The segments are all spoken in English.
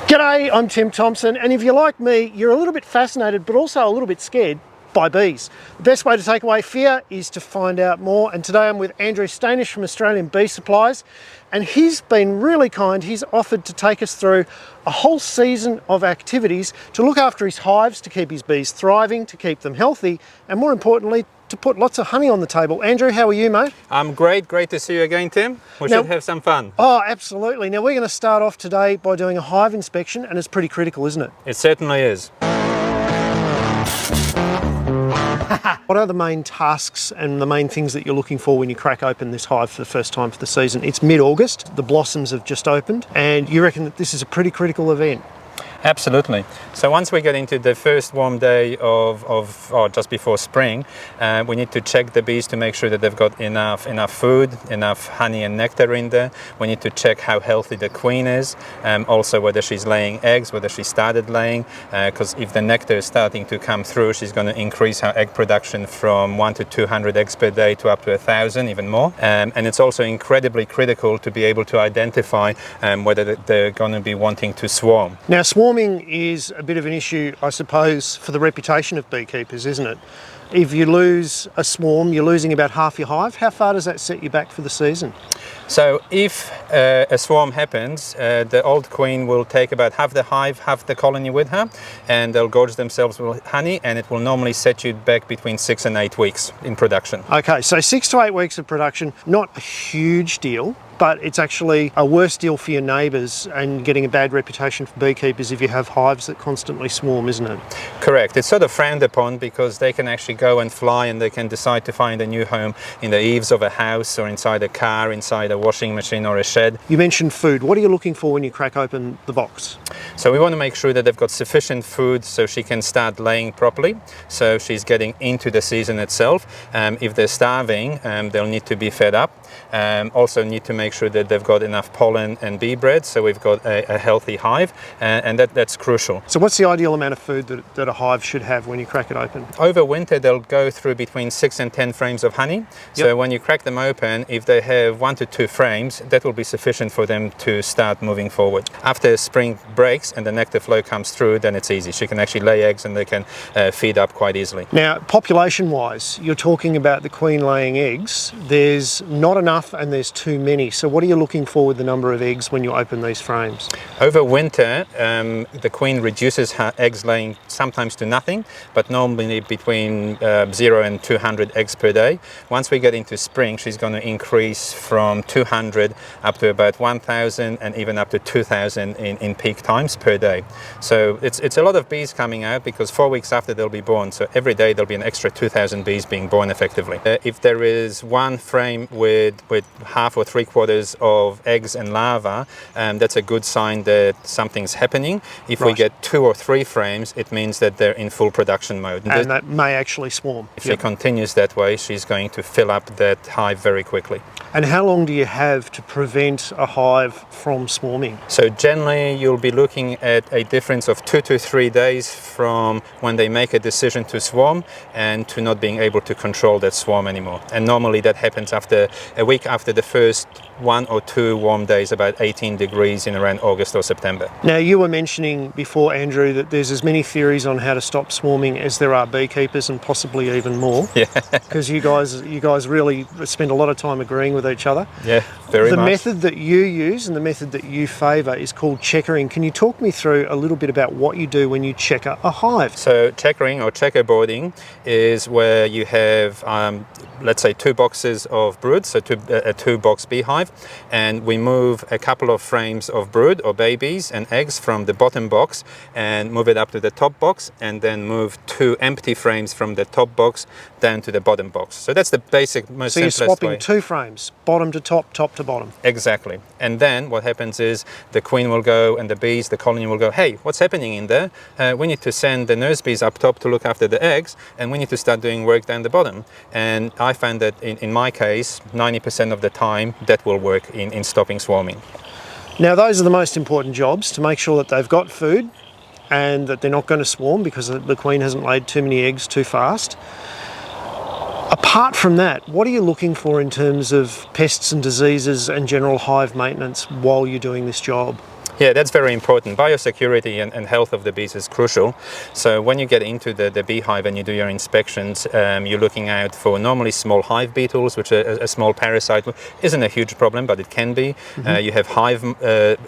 G'day, I'm Tim Thompson, and if you're like me, you're a little bit fascinated but also a little bit scared by bees. The best way to take away fear is to find out more, and today I'm with Andrew Stanish from Australian Bee Supplies, and he's been really kind. He's offered to take us through a whole season of activities to look after his hives, to keep his bees thriving, to keep them healthy, and more importantly, to put lots of honey on the table. Andrew, how are you, mate? I'm great to see you again, Tim. We should have some fun. Oh, absolutely. Now we're going to start off today by doing a hive inspection, and it's pretty critical, isn't it? It certainly is. What are the main tasks and the main things that you're looking for when you crack open this hive for the first time for the season? It's mid-August, the blossoms have just opened, and you reckon that this is a pretty critical event? Absolutely. So once we get into the first warm day or just before spring, we need to check the bees to make sure that they've got enough food, enough honey and nectar in there. We need to check how healthy the queen is, also whether she's laying eggs, whether she started laying, because if the nectar is starting to come through, she's going to increase her egg production from 1 to 200 eggs per day to up to 1,000, even more. And it's also incredibly critical to be able to identify whether they're going to be wanting to swarm. Now, swarming is a bit of an issue, I suppose, for the reputation of beekeepers, isn't it? If you lose a swarm, you're losing about half your hive. How far does that set you back for the season? So if a swarm happens, the old queen will take about half the hive, half the colony with her, and they'll gorge themselves with honey, and it will normally set you back between 6 and 8 weeks in production. Okay, so 6 to 8 weeks of production, not a huge deal, but it's actually a worse deal for your neighbours and getting a bad reputation for beekeepers if you have hives that constantly swarm, isn't it? Correct. It's sort of frowned upon because they can actually go and fly, and they can decide to find a new home in the eaves of a house or inside a car, inside a washing machine or a shed. You mentioned food. What are you looking for when you crack open the box? So we want to make sure that they've got sufficient food so she can start laying properly, so she's getting into the season itself. If they're starving, they'll need to be fed up. Also need to make sure that they've got enough pollen and bee bread, so we've got a healthy hive, and that's crucial. So what's the ideal amount of food that a hive should have when you crack it open? Over winter they'll go through between 6 and 10 frames of honey. So when you crack them open, if they have 1 to 2 frames, that will be sufficient for them to start moving forward. After spring breaks and the nectar flow comes through, then it's easy. She can actually lay eggs and they can feed up quite easily. Now, population-wise, you're talking about the queen laying eggs. There's not enough and there's too many. So what are you looking for with the number of eggs when you open these frames? Over winter, the queen reduces her eggs laying sometimes to nothing, but normally between 0 and 200 eggs per day. Once we get into spring, she's going to increase from 200 up to about 1,000 and even up to 2,000 in peak times per day. So it's a lot of bees coming out because 4 weeks after they'll be born. So every day there'll be an extra 2,000 bees being born effectively. If there is one frame with half or 3/4 of eggs and larvae, that's a good sign that something's happening. If we get 2 or 3 frames, it means that they're in full production mode. And that may actually swarm. If she continues that way, she's going to fill up that hive very quickly. And how long do you have to prevent a hive from swarming? So generally you'll be looking at a difference of 2 to 3 days from when they make a decision to swarm and to not being able to control that swarm anymore. And normally that happens after a week after the first 1 or 2 warm days, about 18 degrees in around August or September. Now, you were mentioning before, Andrew, that there's as many theories on how to stop swarming as there are beekeepers, and possibly even more. Yeah. Because you guys really spend a lot of time agreeing with each other. Yeah, very much. The method that you use and the method that you favour is called checkering. Can you talk me through a little bit about what you do when you checker a hive? So checkering or checkerboarding is where you have, let's say, 2 boxes of brood, so a 2-box beehive, and we move a couple of frames of brood or babies and eggs from the bottom box and move it up to the top box, and then move 2 empty frames from the top box down to the bottom box. So that's the basic, most simplest way. So you're swapping 2 frames, bottom to top, top to bottom. Exactly. And then what happens is the queen will go and the bees, the colony will go, hey, what's happening in there? We need to send the nurse bees up top to look after the eggs, and we need to start doing work down the bottom. And I find that in my case, 90% of the time, that will work in stopping swarming. Now, those are the most important jobs, to make sure that they've got food and that they're not going to swarm because the queen hasn't laid too many eggs too fast. Apart from that, what are you looking for in terms of pests and diseases and general hive maintenance while you're doing this job? Yeah, that's very important. Biosecurity and health of the bees is crucial. So when you get into the beehive and you do your inspections, you're looking out for normally small hive beetles, which are a small parasite. Isn't a huge problem, but it can be. You have hive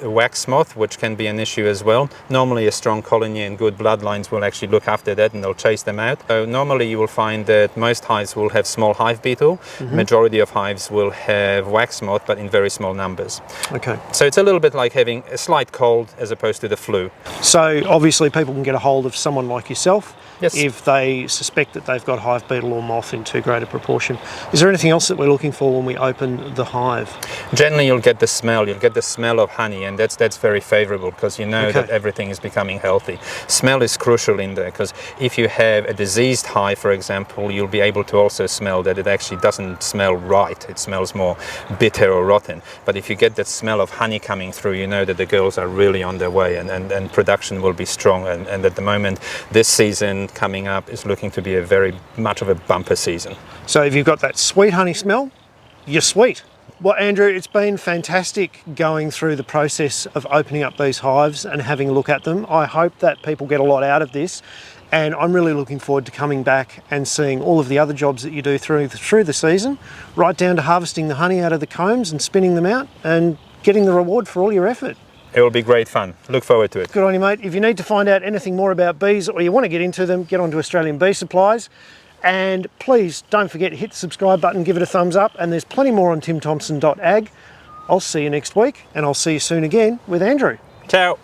wax moth, which can be an issue as well. Normally a strong colony and good bloodlines will actually look after that and they'll chase them out. So normally you will find that most hives will have small hive beetle. Majority of hives will have wax moth, but in very small numbers. Okay. So it's a little bit like having a slight cold as opposed to the flu. So obviously people can get a hold of someone like yourself. Yes. If they suspect that they've got hive beetle or moth in too great a proportion. Is there anything else that we're looking for when we open the hive? Generally you'll get the smell. You'll get the smell of honey, and that's very favorable because you know that everything is becoming healthy. Smell is crucial in there because if you have a diseased hive, for example, you'll be able to also smell that it actually doesn't smell right. It smells more bitter or rotten. But if you get that smell of honey coming through, you know that the girls are really on their way, and production will be strong. And at the moment, this season coming up is looking to be a very much of a bumper season. So if you've got that sweet honey smell, you're sweet. Well, Andrew, it's been fantastic going through the process of opening up these hives and having a look at them. I hope that people get a lot out of this, and I'm really looking forward to coming back and seeing all of the other jobs that you do through the season, right down to harvesting the honey out of the combs and spinning them out and getting the reward for all your effort. It will be great fun. Look forward to it. Good on you, mate. If you need to find out anything more about bees or you want to get into them, get onto Australian Bee Supplies. And please don't forget to hit the subscribe button, give it a thumbs up, and there's plenty more on timthompson.ag. I'll see you next week, and I'll see you soon again with Andrew. Ciao.